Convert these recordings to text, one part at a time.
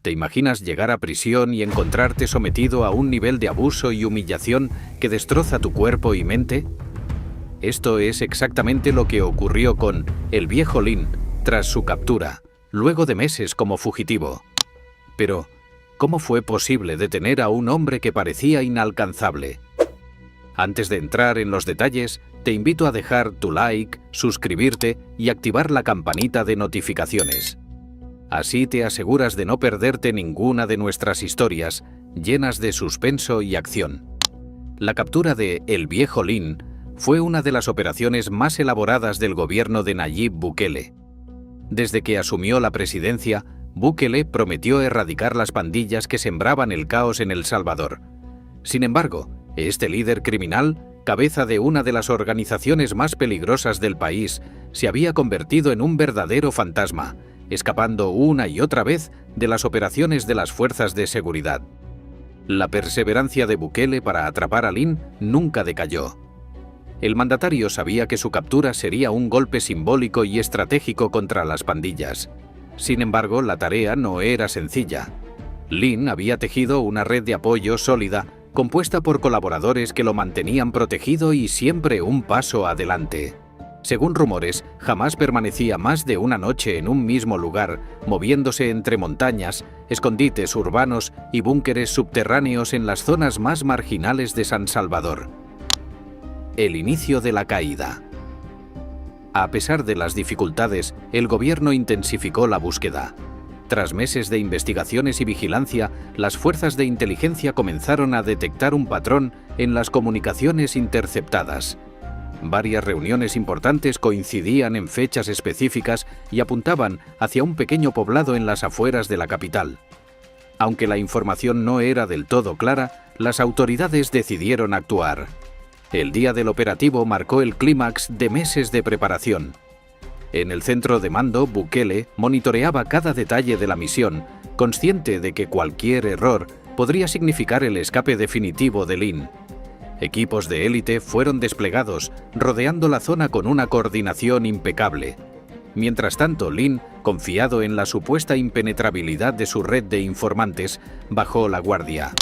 ¿Te imaginas llegar a prisión y encontrarte sometido a un nivel de abuso y humillación que destroza tu cuerpo y mente? Esto es exactamente lo que ocurrió con el viejo Lin tras su captura, luego de meses como fugitivo. Pero, ¿cómo fue posible detener a un hombre que parecía inalcanzable? Antes de entrar en los detalles, te invito a dejar tu like, suscribirte y activar la campanita de notificaciones. Así te aseguras de no perderte ninguna de nuestras historias, llenas de suspenso y acción. La captura de El Viejo Lin fue una de las operaciones más elaboradas del gobierno de Nayib Bukele. Desde que asumió la presidencia, Bukele prometió erradicar las pandillas que sembraban el caos en El Salvador. Sin embargo, este líder criminal, cabeza de una de las organizaciones más peligrosas del país, se había convertido en un verdadero fantasma, escapando una y otra vez de las operaciones de las fuerzas de seguridad. La perseverancia de Bukele para atrapar a Lin nunca decayó. El mandatario sabía que su captura sería un golpe simbólico y estratégico contra las pandillas. Sin embargo, la tarea no era sencilla. Lin había tejido una red de apoyo sólida, compuesta por colaboradores que lo mantenían protegido y siempre un paso adelante. Según rumores, jamás permanecía más de una noche en un mismo lugar, moviéndose entre montañas, escondites urbanos y búnkeres subterráneos en las zonas más marginales de San Salvador. El inicio de la caída. A pesar de las dificultades, el gobierno intensificó la búsqueda. Tras meses de investigaciones y vigilancia, las fuerzas de inteligencia comenzaron a detectar un patrón en las comunicaciones interceptadas. Varias reuniones importantes coincidían en fechas específicas y apuntaban hacia un pequeño poblado en las afueras de la capital. Aunque la información no era del todo clara, las autoridades decidieron actuar. El día del operativo marcó el clímax de meses de preparación. En el centro de mando, Bukele monitoreaba cada detalle de la misión, consciente de que cualquier error podría significar el escape definitivo de Lin. Equipos de élite fueron desplegados, rodeando la zona con una coordinación impecable. Mientras tanto, Lin, confiado en la supuesta impenetrabilidad de su red de informantes, bajó la guardia.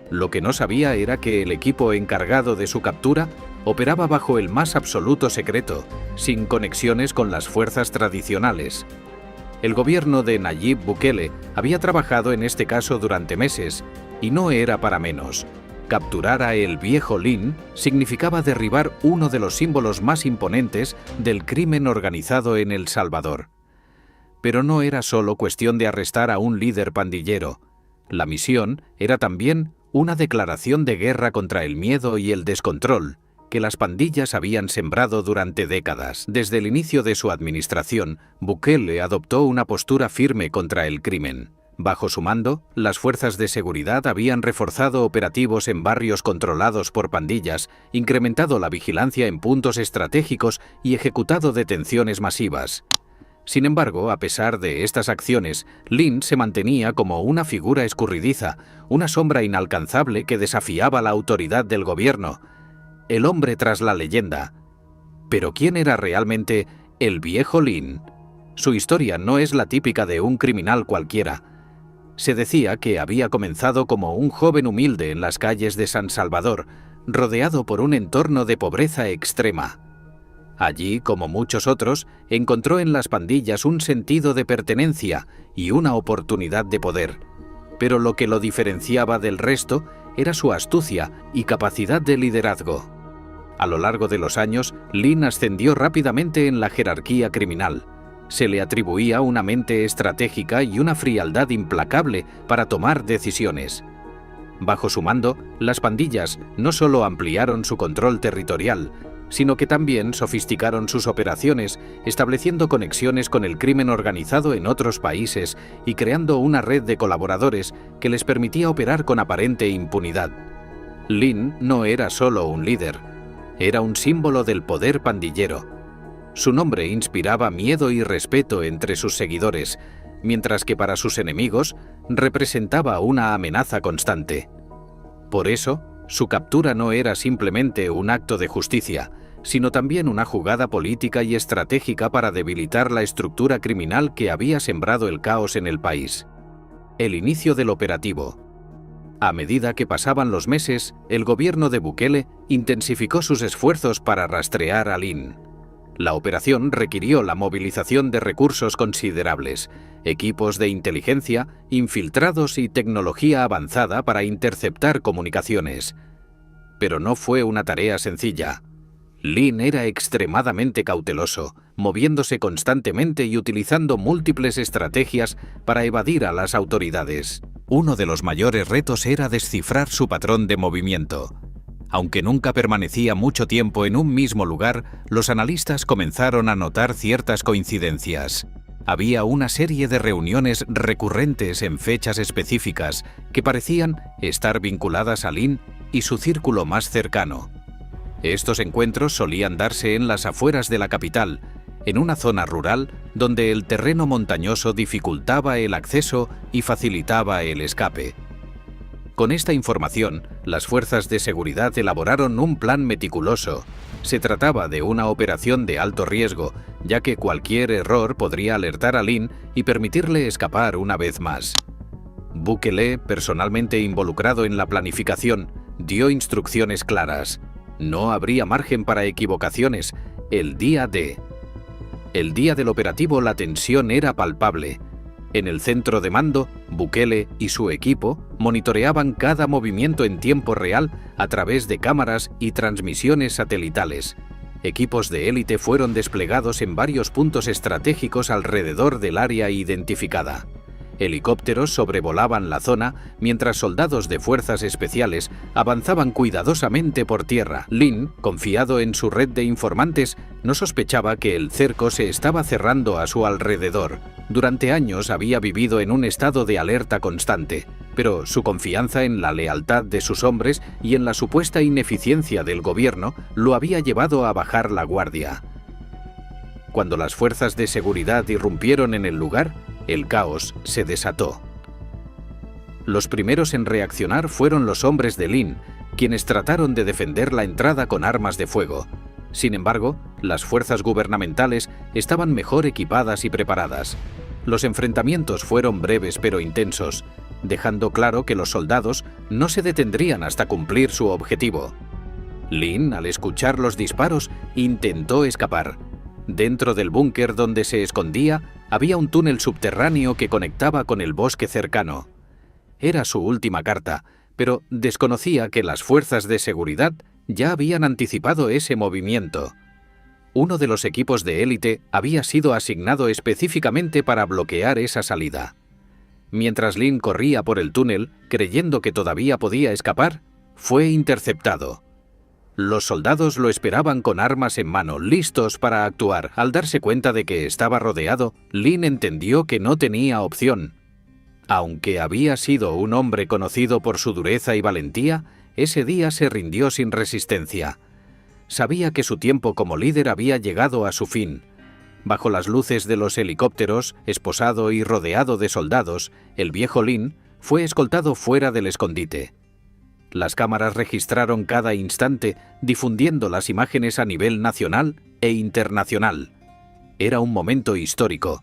Lo que no sabía era que el equipo encargado de su captura operaba bajo el más absoluto secreto, sin conexiones con las fuerzas tradicionales. El gobierno de Nayib Bukele había trabajado en este caso durante meses, y no era para menos. Capturar a El Viejo Lin significaba derribar uno de los símbolos más imponentes del crimen organizado en El Salvador. Pero no era solo cuestión de arrestar a un líder pandillero. La misión era también una declaración de guerra contra el miedo y el descontrol que las pandillas habían sembrado durante décadas. Desde el inicio de su administración, Bukele adoptó una postura firme contra el crimen. Bajo su mando, las fuerzas de seguridad habían reforzado operativos en barrios controlados por pandillas, incrementado la vigilancia en puntos estratégicos y ejecutado detenciones masivas. Sin embargo, a pesar de estas acciones, Lin se mantenía como una figura escurridiza, una sombra inalcanzable que desafiaba la autoridad del gobierno. El hombre tras la leyenda. ¿Pero quién era realmente El Viejo Lin? Su historia no es la típica de un criminal cualquiera. Se decía que había comenzado como un joven humilde en las calles de San Salvador, rodeado por un entorno de pobreza extrema. Allí, como muchos otros, encontró en las pandillas un sentido de pertenencia y una oportunidad de poder. Pero lo que lo diferenciaba del resto era su astucia y capacidad de liderazgo. A lo largo de los años, Lin ascendió rápidamente en la jerarquía criminal. Se le atribuía una mente estratégica y una frialdad implacable para tomar decisiones. Bajo su mando, las pandillas no solo ampliaron su control territorial, sino que también sofisticaron sus operaciones, estableciendo conexiones con el crimen organizado en otros países y creando una red de colaboradores que les permitía operar con aparente impunidad. Lin no era solo un líder, era un símbolo del poder pandillero. Su nombre inspiraba miedo y respeto entre sus seguidores, mientras que para sus enemigos representaba una amenaza constante. Por eso, su captura no era simplemente un acto de justicia, sino también una jugada política y estratégica para debilitar la estructura criminal que había sembrado el caos en el país. El inicio del operativo. A medida que pasaban los meses, el gobierno de Bukele intensificó sus esfuerzos para rastrear a Lin. La operación requirió la movilización de recursos considerables, equipos de inteligencia, infiltrados y tecnología avanzada para interceptar comunicaciones. Pero no fue una tarea sencilla. Lin era extremadamente cauteloso, moviéndose constantemente y utilizando múltiples estrategias para evadir a las autoridades. Uno de los mayores retos era descifrar su patrón de movimiento. Aunque nunca permanecía mucho tiempo en un mismo lugar, los analistas comenzaron a notar ciertas coincidencias. Había una serie de reuniones recurrentes en fechas específicas que parecían estar vinculadas a Lin y su círculo más cercano. Estos encuentros solían darse en las afueras de la capital, en una zona rural donde el terreno montañoso dificultaba el acceso y facilitaba el escape. Con esta información, las fuerzas de seguridad elaboraron un plan meticuloso. Se trataba de una operación de alto riesgo, ya que cualquier error podría alertar a Lin y permitirle escapar una vez más. Bukele, personalmente involucrado en la planificación, dio instrucciones claras. No habría margen para equivocaciones. El día del operativo la tensión era palpable. En el centro de mando, Bukele y su equipo monitoreaban cada movimiento en tiempo real a través de cámaras y transmisiones satelitales. Equipos de élite fueron desplegados en varios puntos estratégicos alrededor del área identificada. Helicópteros sobrevolaban la zona mientras soldados de fuerzas especiales avanzaban cuidadosamente por tierra. Lin, confiado en su red de informantes, no sospechaba que el cerco se estaba cerrando a su alrededor. Durante años había vivido en un estado de alerta constante, pero su confianza en la lealtad de sus hombres y en la supuesta ineficiencia del gobierno lo había llevado a bajar la guardia. Cuando las fuerzas de seguridad irrumpieron en el lugar, el caos se desató. Los primeros en reaccionar fueron los hombres de Lin, quienes trataron de defender la entrada con armas de fuego. Sin embargo, las fuerzas gubernamentales estaban mejor equipadas y preparadas. Los enfrentamientos fueron breves pero intensos, dejando claro que los soldados no se detendrían hasta cumplir su objetivo. Lin, al escuchar los disparos, intentó escapar. Dentro del búnker donde se escondía, había un túnel subterráneo que conectaba con el bosque cercano. Era su última carta, pero desconocía que las fuerzas de seguridad ya habían anticipado ese movimiento. Uno de los equipos de élite había sido asignado específicamente para bloquear esa salida. Mientras Lin corría por el túnel, creyendo que todavía podía escapar, fue interceptado. Los soldados lo esperaban con armas en mano, listos para actuar. Al darse cuenta de que estaba rodeado, Lin entendió que no tenía opción. Aunque había sido un hombre conocido por su dureza y valentía, ese día se rindió sin resistencia. Sabía que su tiempo como líder había llegado a su fin. Bajo las luces de los helicópteros, esposado y rodeado de soldados, el viejo Lin fue escoltado fuera del escondite. Las cámaras registraron cada instante, difundiendo las imágenes a nivel nacional e internacional. Era un momento histórico.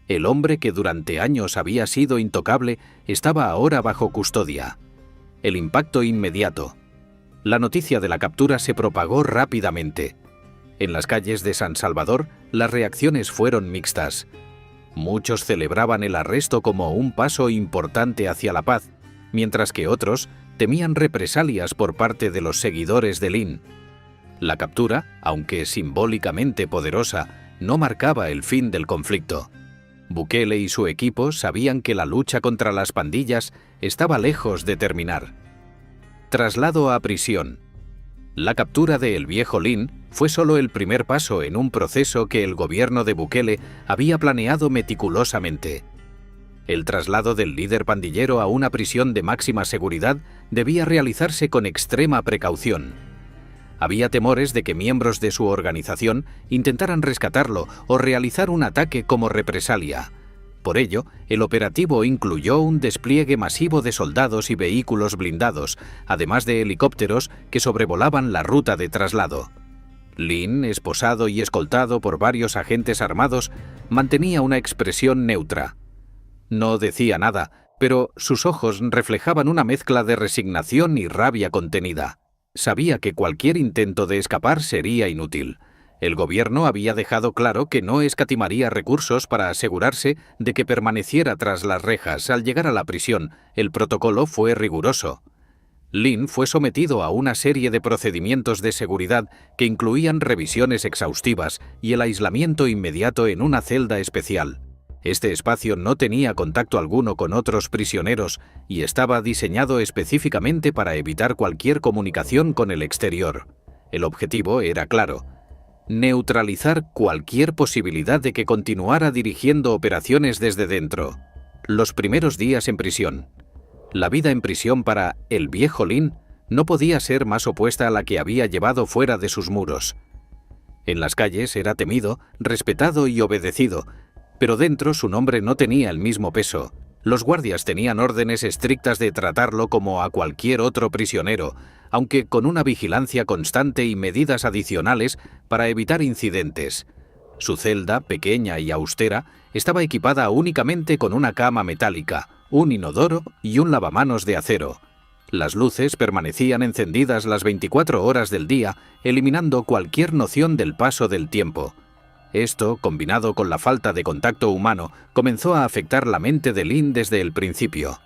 El hombre que durante años había sido intocable estaba ahora bajo custodia. El impacto inmediato. La noticia de la captura se propagó rápidamente. En las calles de San Salvador, las reacciones fueron mixtas. Muchos celebraban el arresto como un paso importante hacia la paz, mientras que otros temían represalias por parte de los seguidores de Lin. La captura, aunque simbólicamente poderosa, no marcaba el fin del conflicto. Bukele y su equipo sabían que la lucha contra las pandillas estaba lejos de terminar. Traslado a prisión. La captura de El Viejo Lin fue solo el primer paso en un proceso que el gobierno de Bukele había planeado meticulosamente. El traslado del líder pandillero a una prisión de máxima seguridad debía realizarse con extrema precaución. Había temores de que miembros de su organización intentaran rescatarlo o realizar un ataque como represalia. Por ello, el operativo incluyó un despliegue masivo de soldados y vehículos blindados, además de helicópteros que sobrevolaban la ruta de traslado. Lin, esposado y escoltado por varios agentes armados, mantenía una expresión neutra. No decía nada, pero sus ojos reflejaban una mezcla de resignación y rabia contenida. Sabía que cualquier intento de escapar sería inútil. El gobierno había dejado claro que no escatimaría recursos para asegurarse de que permaneciera tras las rejas. Al llegar a la prisión, el protocolo fue riguroso. Lin fue sometido a una serie de procedimientos de seguridad que incluían revisiones exhaustivas y el aislamiento inmediato en una celda especial. Este espacio no tenía contacto alguno con otros prisioneros y estaba diseñado específicamente para evitar cualquier comunicación con el exterior. El objetivo era claro: neutralizar cualquier posibilidad de que continuara dirigiendo operaciones desde dentro. Los primeros días en prisión. La vida en prisión para el viejo Lin no podía ser más opuesta a la que había llevado fuera de sus muros. En las calles era temido, respetado y obedecido, pero dentro su nombre no tenía el mismo peso. Los guardias tenían órdenes estrictas de tratarlo como a cualquier otro prisionero, aunque con una vigilancia constante y medidas adicionales para evitar incidentes. Su celda, pequeña y austera, estaba equipada únicamente con una cama metálica, un inodoro y un lavamanos de acero. Las luces permanecían encendidas las 24 horas del día, eliminando cualquier noción del paso del tiempo. Esto, combinado con la falta de contacto humano, comenzó a afectar la mente de Lin desde el principio.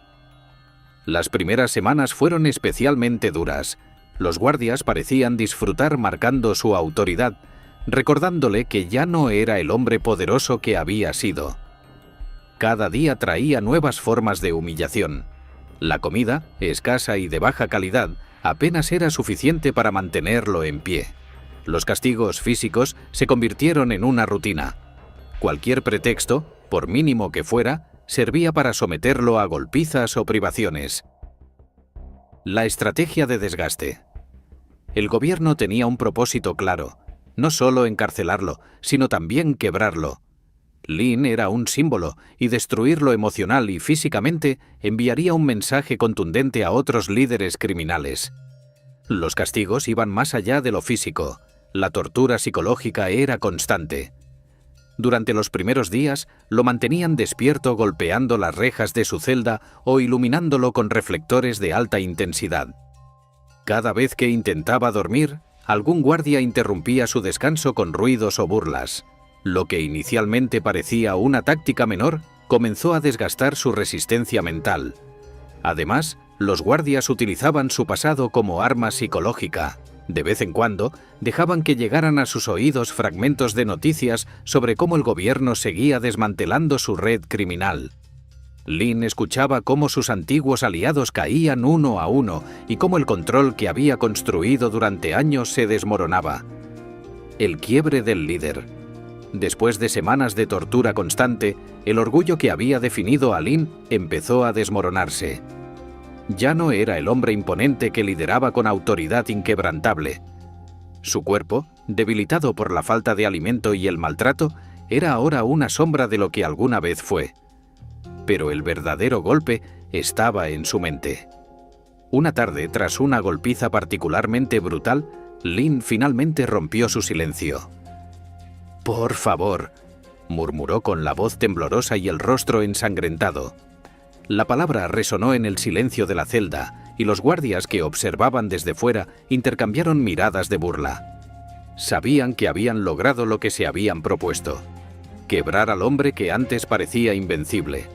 Las primeras semanas fueron especialmente duras. Los guardias parecían disfrutar marcando su autoridad, recordándole que ya no era el hombre poderoso que había sido. Cada día traía nuevas formas de humillación. La comida, escasa y de baja calidad, apenas era suficiente para mantenerlo en pie. Los castigos físicos se convirtieron en una rutina. Cualquier pretexto, por mínimo que fuera, servía para someterlo a golpizas o privaciones. La estrategia de desgaste. El gobierno tenía un propósito claro: no solo encarcelarlo, sino también quebrarlo. Lin era un símbolo, y destruirlo emocional y físicamente enviaría un mensaje contundente a otros líderes criminales. Los castigos iban más allá de lo físico. La tortura psicológica era constante. Durante los primeros días, lo mantenían despierto golpeando las rejas de su celda o iluminándolo con reflectores de alta intensidad. Cada vez que intentaba dormir, algún guardia interrumpía su descanso con ruidos o burlas. Lo que inicialmente parecía una táctica menor, comenzó a desgastar su resistencia mental. Además, los guardias utilizaban su pasado como arma psicológica. De vez en cuando, dejaban que llegaran a sus oídos fragmentos de noticias sobre cómo el gobierno seguía desmantelando su red criminal. Lin escuchaba cómo sus antiguos aliados caían uno a uno y cómo el control que había construido durante años se desmoronaba. El quiebre del líder. Después de semanas de tortura constante, el orgullo que había definido a Lin empezó a desmoronarse. Ya no era el hombre imponente que lideraba con autoridad inquebrantable. Su cuerpo, debilitado por la falta de alimento y el maltrato, era ahora una sombra de lo que alguna vez fue. Pero el verdadero golpe estaba en su mente. Una tarde, tras una golpiza particularmente brutal, Lin finalmente rompió su silencio. «Por favor», murmuró con la voz temblorosa y el rostro ensangrentado. La palabra resonó en el silencio de la celda, y los guardias que observaban desde fuera intercambiaron miradas de burla. Sabían que habían logrado lo que se habían propuesto: quebrar al hombre que antes parecía invencible.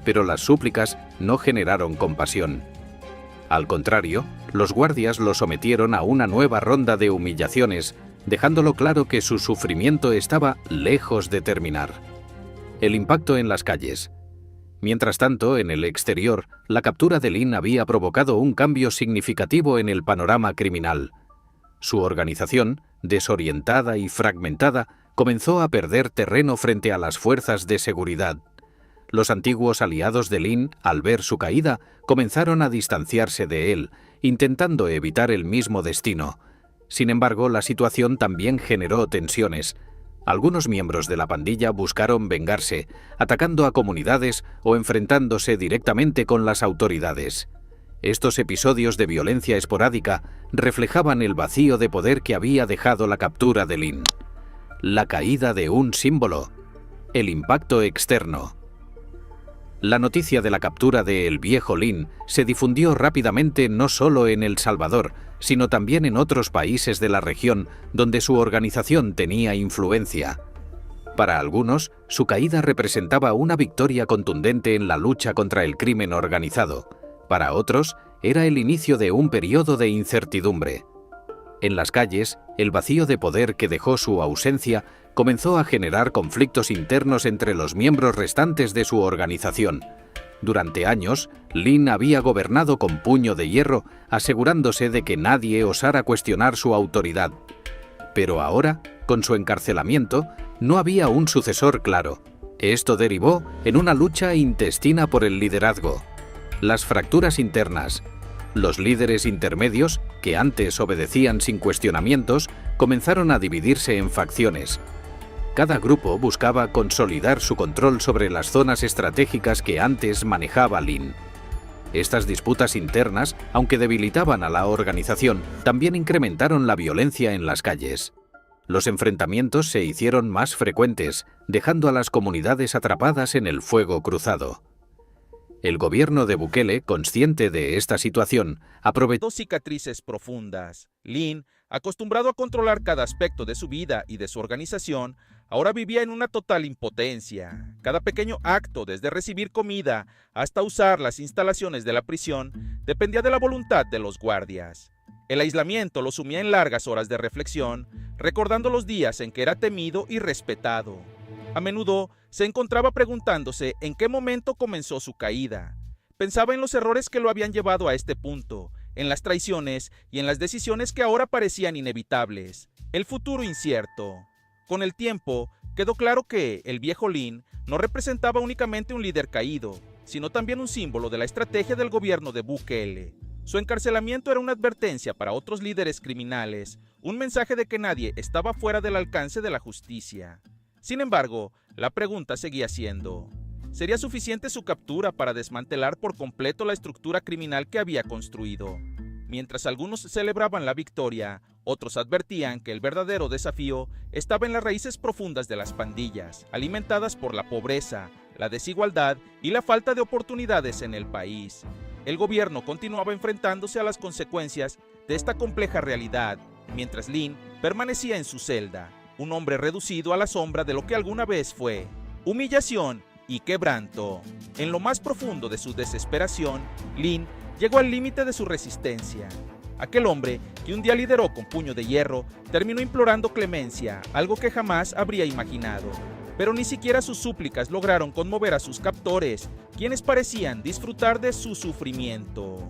Pero las súplicas no generaron compasión. Al contrario, los guardias lo sometieron a una nueva ronda de humillaciones, dejándolo claro que su sufrimiento estaba lejos de terminar. El impacto en las calles. Mientras tanto, en el exterior, la captura de Lin había provocado un cambio significativo en el panorama criminal. Su organización, desorientada y fragmentada, comenzó a perder terreno frente a las fuerzas de seguridad. Los antiguos aliados de Lin, al ver su caída, comenzaron a distanciarse de él, intentando evitar el mismo destino. Sin embargo, la situación también generó tensiones. Algunos miembros de la pandilla buscaron vengarse, atacando a comunidades o enfrentándose directamente con las autoridades. Estos episodios de violencia esporádica reflejaban el vacío de poder que había dejado la captura de Lin. La caída de un símbolo. El impacto externo. La noticia de la captura de El Viejo Lin se difundió rápidamente no solo en El Salvador, sino también en otros países de la región donde su organización tenía influencia. Para algunos, su caída representaba una victoria contundente en la lucha contra el crimen organizado. Para otros, era el inicio de un periodo de incertidumbre. En las calles, el vacío de poder que dejó su ausencia comenzó a generar conflictos internos entre los miembros restantes de su organización. Durante años, Lin había gobernado con puño de hierro, asegurándose de que nadie osara cuestionar su autoridad. Pero ahora, con su encarcelamiento, no había un sucesor claro. Esto derivó en una lucha intestina por el liderazgo. Las fracturas internas. Los líderes intermedios, que antes obedecían sin cuestionamientos, comenzaron a dividirse en facciones. Cada grupo buscaba consolidar su control sobre las zonas estratégicas que antes manejaba Lin. Estas disputas internas, aunque debilitaban a la organización, también incrementaron la violencia en las calles. Los enfrentamientos se hicieron más frecuentes, dejando a las comunidades atrapadas en el fuego cruzado. El gobierno de Bukele, consciente de esta situación, aprovechó Dos cicatrices profundas. Lin, acostumbrado a controlar cada aspecto de su vida y de su organización, ahora vivía en una total impotencia. Cada pequeño acto, desde recibir comida hasta usar las instalaciones de la prisión, dependía de la voluntad de los guardias. El aislamiento lo sumía en largas horas de reflexión, recordando los días en que era temido y respetado. A menudo se encontraba preguntándose en qué momento comenzó su caída. Pensaba en los errores que lo habían llevado a este punto, en las traiciones y en las decisiones que ahora parecían inevitables. El futuro incierto. Con el tiempo, quedó claro que el viejo Lin no representaba únicamente un líder caído, sino también un símbolo de la estrategia del gobierno de Bukele. Su encarcelamiento era una advertencia para otros líderes criminales, un mensaje de que nadie estaba fuera del alcance de la justicia. Sin embargo, la pregunta seguía siendo, ¿sería suficiente su captura para desmantelar por completo la estructura criminal que había construido? Mientras algunos celebraban la victoria, otros advertían que el verdadero desafío estaba en las raíces profundas de las pandillas, alimentadas por la pobreza, la desigualdad y la falta de oportunidades en el país. El gobierno continuaba enfrentándose a las consecuencias de esta compleja realidad, mientras Lin permanecía en su celda, un hombre reducido a la sombra de lo que alguna vez fue. Humillación y quebranto. En lo más profundo de su desesperación, Lin llegó al límite de su resistencia. Aquel hombre, que un día lideró con puño de hierro, terminó implorando clemencia, algo que jamás habría imaginado. Pero ni siquiera sus súplicas lograron conmover a sus captores, quienes parecían disfrutar de su sufrimiento.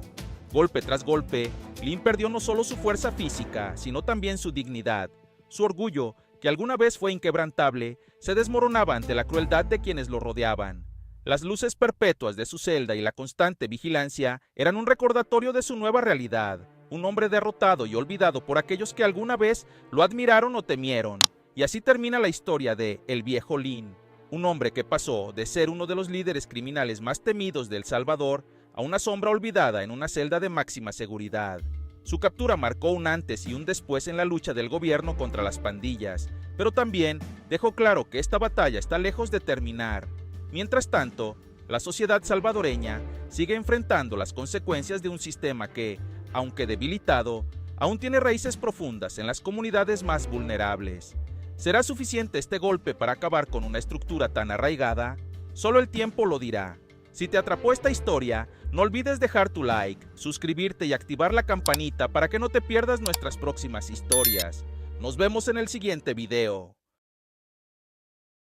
Golpe tras golpe, Lin perdió no solo su fuerza física, sino también su dignidad. Su orgullo, que alguna vez fue inquebrantable, se desmoronaba ante la crueldad de quienes lo rodeaban. Las luces perpetuas de su celda y la constante vigilancia eran un recordatorio de su nueva realidad, un hombre derrotado y olvidado por aquellos que alguna vez lo admiraron o temieron. Y así termina la historia de El Viejo Lin, un hombre que pasó de ser uno de los líderes criminales más temidos de El Salvador a una sombra olvidada en una celda de máxima seguridad. Su captura marcó un antes y un después en la lucha del gobierno contra las pandillas, pero también dejó claro que esta batalla está lejos de terminar. Mientras tanto, la sociedad salvadoreña sigue enfrentando las consecuencias de un sistema que, aunque debilitado, aún tiene raíces profundas en las comunidades más vulnerables. ¿Será suficiente este golpe para acabar con una estructura tan arraigada? Solo el tiempo lo dirá. Si te atrapó esta historia, no olvides dejar tu like, suscribirte y activar la campanita para que no te pierdas nuestras próximas historias. Nos vemos en el siguiente video.